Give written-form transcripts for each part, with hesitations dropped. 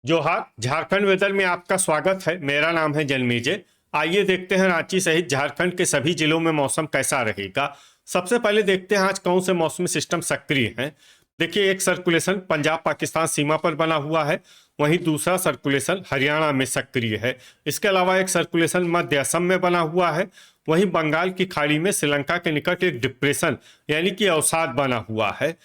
जोहार। झारखंड वेदर में आपका स्वागत है। मेरा नाम है जन्मेजय। आइए देखते हैं रांची सहित झारखंड के सभी जिलों में मौसम कैसा रहेगा। सबसे पहले देखते हैं आज कौन से मौसमी सिस्टम सक्रिय हैं। देखिए, एक सर्कुलेशन पंजाब पाकिस्तान सीमा पर बना हुआ है, वहीं दूसरा सर्कुलेशन हरियाणा में सक्रिय है। इसके अलावा एक सर्कुलेशन मध्य असम में बना हुआ है, वहीं बंगाल की खाड़ी में श्रीलंका के निकट एक डिप्रेशन यानी कि अवसाद बना हुआ है।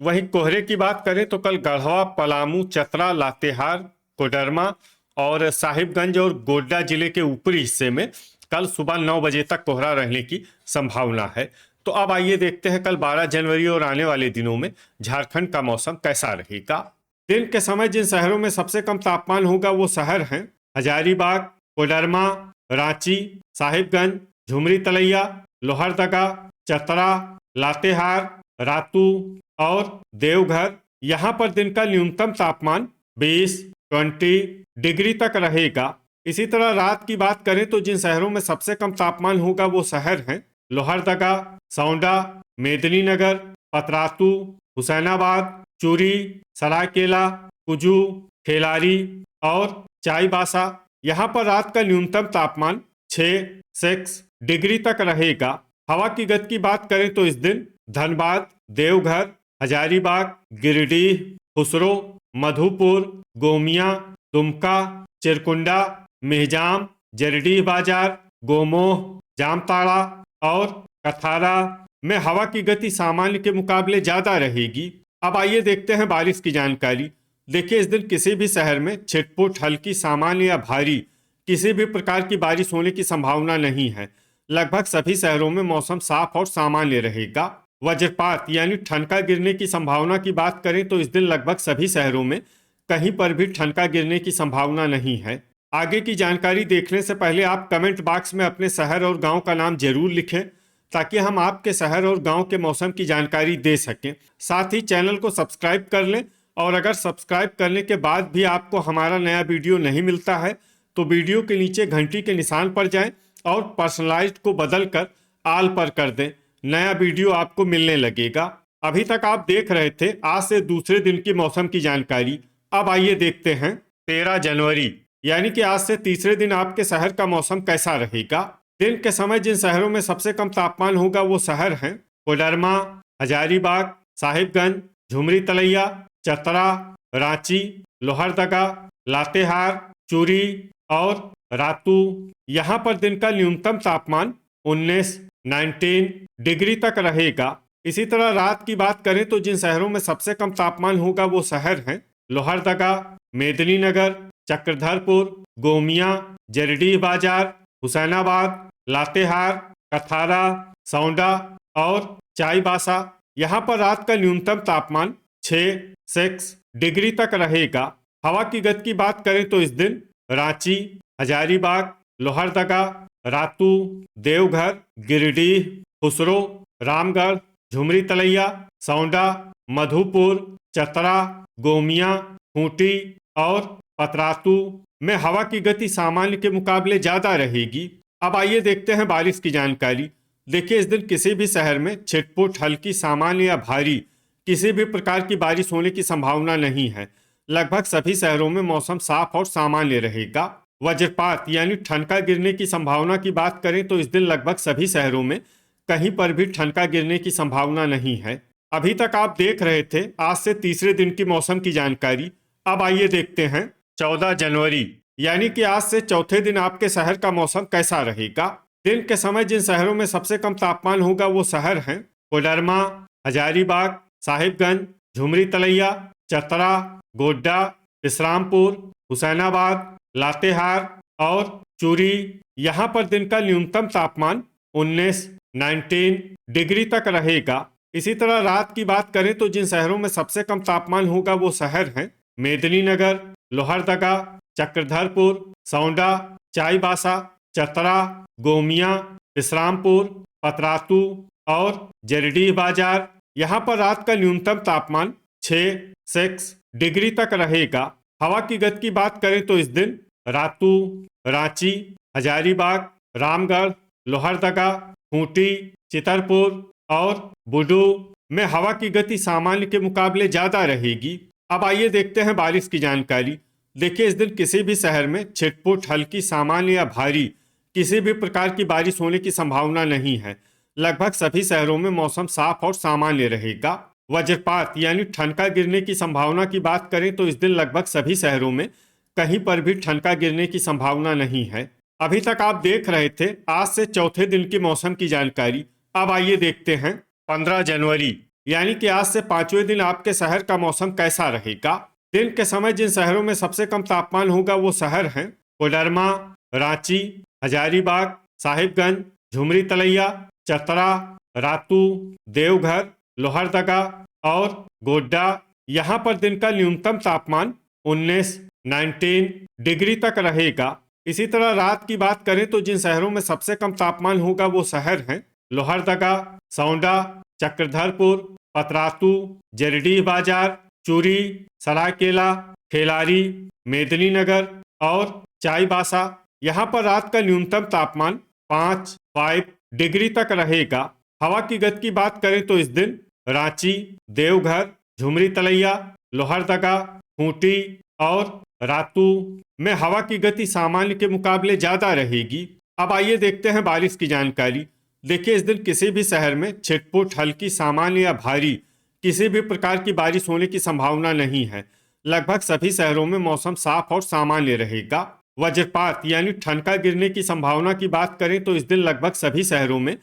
वहीं कोहरे की बात करें तो कल गढ़वा, पलामू, चतरा, लातेहार, कोडरमा और साहिबगंज और गोड्डा जिले के ऊपरी हिस्से में कल सुबह 9 बजे तक कोहरा रहने की संभावना है। तो अब आइए देखते हैं कल 12 जनवरी और आने वाले दिनों में झारखंड का मौसम कैसा रहेगा। दिन के समय जिन शहरों में सबसे कम तापमान होगा वो शहर हैं हजारीबाग, कोडरमा, रांची, साहिबगंज, झुमरी तलैया, लोहरदगा, चतरा, लातेहार, रातू और देवघर। यहाँ पर दिन का न्यूनतम तापमान 20 डिग्री तक रहेगा। इसी तरह रात की बात करें तो जिन शहरों में सबसे कम तापमान होगा वो शहर हैं लोहरदगा, सौंडा, मेदिनीनगर, पतरातू, हुसैनाबाद, चूरी, सरायकेला, कुजू, खेलारी और चाईबासा। यहाँ पर रात का न्यूनतम तापमान 6 डिग्री तक रहेगा। हवा की गति की बात करें तो इस दिन धनबाद, देवघर, हजारीबाग, गिरिडीह, खुसरो, मधुपुर, गोमिया, दुमका, चिरकुंडा, मेहजाम, जरडीह बाजार, गोमोह, जामताड़ा और कथारा में हवा की गति सामान्य के मुकाबले ज्यादा रहेगी। अब आइए देखते हैं बारिश की जानकारी। देखिए, इस दिन किसी भी शहर में छिटपुट, हल्की, सामान्य या भारी किसी भी प्रकार की बारिश होने की संभावना नहीं है। लगभग सभी शहरों में मौसम साफ और सामान्य रहेगा। वज्रपात यानी ठनका गिरने की संभावना की बात करें तो इस दिन लगभग सभी शहरों में कहीं पर भी ठनका गिरने की संभावना नहीं है। आगे की जानकारी देखने से पहले आप कमेंट बॉक्स में अपने शहर और गांव का नाम जरूर लिखें ताकि हम आपके शहर और गांव के मौसम की जानकारी दे सकें। साथ ही चैनल को सब्सक्राइब कर लें और अगर सब्सक्राइब करने के बाद भी आपको हमारा नया वीडियो नहीं मिलता है तो वीडियो के नीचे घंटी के निशान पर जाएं और पर्सनलाइज्ड को बदल कर आल पर कर दें। नया वीडियो आपको मिलने लगेगा। अभी तक आप देख रहे थे आज से दूसरे दिन की मौसम की जानकारी। अब आइए देखते हैं 13 जनवरी यानी कि आज से तीसरे दिन आपके शहर का मौसम कैसा रहेगा। दिन के समय जिन शहरों में सबसे कम तापमान होगा वो शहर हैं कोडरमा, हजारीबाग, साहिबगंज, झुमरी तलैया, चतरा, रांची, लोहरदगा, लातेहार, चूरी और रातू। यहाँ पर दिन का न्यूनतम तापमान 19 डिग्री तक रहेगा। इसी तरह रात की बात करें तो जिन शहरों में सबसे कम तापमान होगा वो शहर हैं लोहरदगा, मेदिनीनगर, चक्रधरपुर, गोमिया, जरडीह बाजार, हुसैनाबाद, लातेहार, कथारा, सौंडा और चाईबासा। यहाँ पर रात का न्यूनतम तापमान 6 डिग्री तक रहेगा। हवा की गति की बात करें तो इस दिन रांची, हजारीबाग, लोहरदगा, रातू, देवघर, गिरिडीह, खुसरो, रामगढ़, झुमरी तलैया, सौंडा, मधुपुर, चतरा, गोमिया, खूंटी और पतरातू में हवा की गति सामान्य के मुकाबले ज्यादा रहेगी। अब आइए देखते हैं बारिश की जानकारी। देखिए, इस दिन किसी भी शहर में छिटपुट, हल्की, सामान्य या भारी किसी भी प्रकार की बारिश होने की संभावना नहीं है। लगभग सभी शहरों में मौसम साफ और सामान्य रहेगा। वज्रपात यानी ठनका गिरने की संभावना की बात करें तो इस दिन लगभग सभी शहरों में कहीं पर भी ठनका गिरने की संभावना नहीं है। अभी तक आप देख रहे थे आज से तीसरे दिन की मौसम की जानकारी। अब आइए देखते हैं 14 जनवरी यानी कि आज से चौथे दिन आपके शहर का मौसम कैसा रहेगा। दिन के समय जिन शहरों में सबसे कम तापमान होगा वो शहर हैं कोडरमा, हजारीबाग, साहिबगंज, झुमरी तलैया, चतरा, गोड्डा, विश्रामपुर, हुसैनाबाद, लातेहार और चूरी। यहाँ पर दिन का न्यूनतम तापमान 19 डिग्री तक रहेगा। इसी तरह रात की बात करें तो जिन शहरों में सबसे कम तापमान होगा वो शहर हैं मेदिनीनगर, लोहरदगा, चक्रधरपुर, सौंडा, चाईबासा, चतरा, गोमिया, विश्रामपुर, पतरातू और जरडीह बाजार। यहाँ पर रात का न्यूनतम तापमान 6 डिग्री तक रहेगा। हवा की गति की बात करें तो इस दिन रातू, रांची, हजारीबाग, रामगढ़, लोहरदगा, खूंटी, चितरपुर और बुडू में हवा की गति सामान्य के मुकाबले ज्यादा रहेगी। अब आइए देखते हैं बारिश की जानकारी। देखिए, इस दिन किसी भी शहर में छिटपुट, हल्की, सामान्य या भारी किसी भी प्रकार की बारिश होने की संभावना नहीं है। लगभग सभी शहरों में मौसम साफ और सामान्य रहेगा। वज्रपात यानी ठनका गिरने की संभावना की बात करें तो इस दिन लगभग सभी शहरों में कहीं पर भी ठनका गिरने की संभावना नहीं है। अभी तक आप देख रहे थे आज से चौथे दिन की मौसम की जानकारी। अब आइए देखते हैं 15 जनवरी यानी कि आज से पांचवें दिन आपके शहर का मौसम कैसा रहेगा। दिन के समय जिन शहरों में सबसे कम तापमान होगा वो शहर हैं कोडरमा, रांची, हजारीबाग, साहिबगंज, झुमरी तलैया, चतरा, रातू, देवघर, लोहरदगा और गोड्डा। यहाँ पर दिन का न्यूनतम तापमान 19 डिग्री तक रहेगा। इसी तरह रात की बात करें तो जिन शहरों में सबसे कम तापमान होगा वो शहर हैं लोहरदगा, सौंडा, चक्रधरपुर, पतरातू, जरडीह बाजार, चूरी, सरायकेला, खेलारी, मेदिनीनगर और चाईबासा। यहाँ पर रात का न्यूनतम तापमान 5 डिग्री तक रहेगा। हवा की गति की बात करें तो इस दिन रांची, देवघर, झुमरी तलैया, लोहरदगा, खूंटी और रातू में हवा की गति सामान्य के मुकाबले ज्यादा रहेगी। अब आइए देखते हैं बारिश की जानकारी। देखिए, इस दिन किसी भी शहर में छिटपुट, हल्की, सामान्य या भारी किसी भी प्रकार की बारिश होने की संभावना नहीं है। लगभग सभी शहरों में मौसम साफ और सामान्य रहेगा। वज्रपात यानी ठनका गिरने की संभावना की बात करें तो इस दिन लगभग सभी शहरों में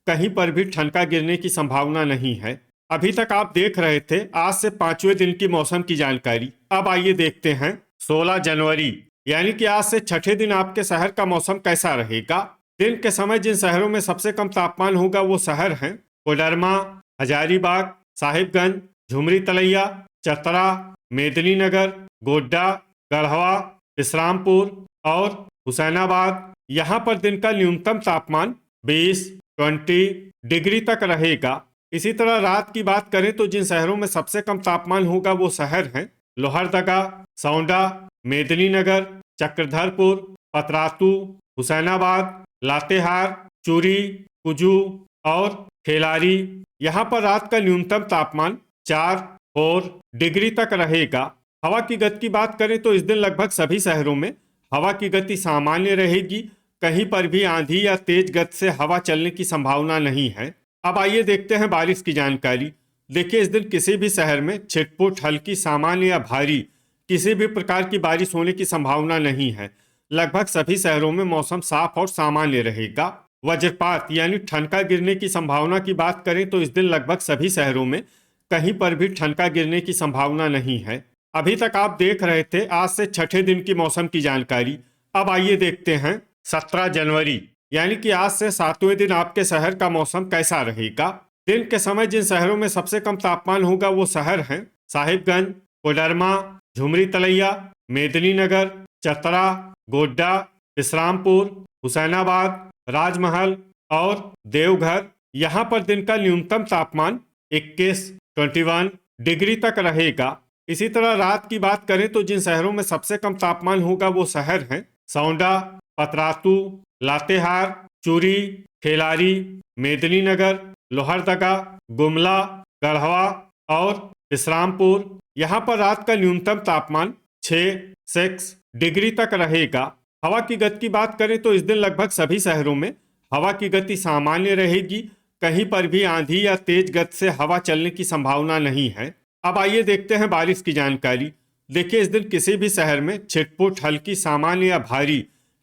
कहीं पर भी ठनका गिरने की संभावना नहीं है। अभी तक आप देख रहे थे आज से पांचवें दिन की मौसम की जानकारी। अब आइए देखते हैं 16 जनवरी यानी कि आज से छठे दिन आपके शहर का मौसम कैसा रहेगा। दिन के समय जिन शहरों में सबसे कम तापमान होगा वो शहर हैं कोडरमा, हजारीबाग, साहिबगंज, झुमरी तलैया, चतरा, मेदिनीनगर, गोड्डा, गढ़वा, इस्लामपुर और हुसैनाबाद। यहाँ पर दिन का न्यूनतम तापमान 20 डिग्री तक रहेगा। इसी तरह रात की बात करें तो जिन शहरों में सबसे कम तापमान होगा वो शहर हैं लोहरदगा, सौंडा, मेदिनीनगर, चक्रधरपुर, पतरातू, हुसैनाबाद, लातेहार, चूरी, कुजू और खेलारी। यहाँ पर रात का न्यूनतम तापमान 4 डिग्री तक रहेगा। हवा की गति की बात करें तो इस दिन लगभग सभी शहरों में हवा की गति सामान्य रहेगी। कहीं पर भी आंधी या तेज गति से हवा चलने की संभावना नहीं है। अब आइए देखते हैं बारिश की जानकारी। देखिए, इस दिन किसी भी शहर में छिटपुट, हल्की, सामान्य या भारी किसी भी प्रकार की बारिश होने की संभावना नहीं है। लगभग सभी शहरों में मौसम साफ और सामान्य रहेगा। वज्रपात यानी ठनका गिरने की संभावना की बात करें तो इस दिन लगभग सभी शहरों में कहीं पर भी ठनका गिरने की संभावना नहीं है। अभी तक आप देख रहे थे आज से छठे दिन की मौसम की जानकारी। अब आइए देखते हैं 17 जनवरी यानी कि आज से सातवें दिन आपके शहर का मौसम कैसा रहेगा। दिन के समय जिन शहरों में सबसे कम तापमान होगा वो शहर हैं साहिबगंज, कोडरमा, झुमरी तलैया, मेदिनीनगर, चतरा, गोड्डा, इस्लामपुर, हुसैनाबाद, राजमहल और देवघर। यहाँ पर दिन का न्यूनतम तापमान 21 डिग्री तक रहेगा। इसी तरह रात की बात करें तो जिन शहरों में सबसे कम तापमान होगा वो शहर हैं सौंडा, पतरातू, लातेहार, चूरी, खेलारी, मेदिनीनगर, लोहरदगा, गुमला, गढ़वा और इस्लामपुर। यहाँ पर रात का न्यूनतम तापमान 6 डिग्री तक रहेगा। हवा की गति की बात करें तो इस दिन लगभग सभी शहरों में हवा की गति सामान्य रहेगी। कहीं पर भी आंधी या तेज गति से हवा चलने की संभावना नहीं है। अब आइए देखते हैं बारिश की जानकारी। देखिए, इस दिन किसी भी शहर में छिटपुट, हल्की, सामान्य या भारी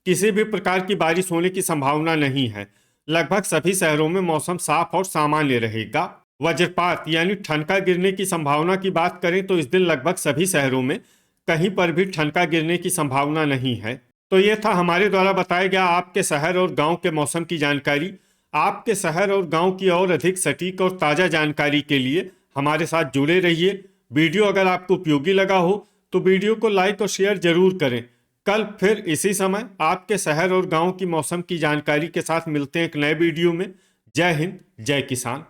किसी भी प्रकार की बारिश होने की संभावना नहीं है। लगभग सभी शहरों में मौसम साफ और सामान्य रहेगा। वज्रपात यानी ठनका गिरने की संभावना की बात करें तो इस दिन लगभग सभी शहरों में कहीं पर भी ठनका गिरने की संभावना नहीं है। तो ये था हमारे द्वारा बताया गया आपके शहर और गांव के मौसम की जानकारी। आपके शहर और गांव की और अधिक सटीक और ताज़ा जानकारी के लिए हमारे साथ जुड़े रहिए। वीडियो अगर आपको उपयोगी लगा हो तो वीडियो को लाइक और शेयर जरूर करें। कल फिर इसी समय आपके शहर और गांव की मौसम की जानकारी के साथ मिलते हैं एक नए वीडियो में। जय हिंद, जय किसान।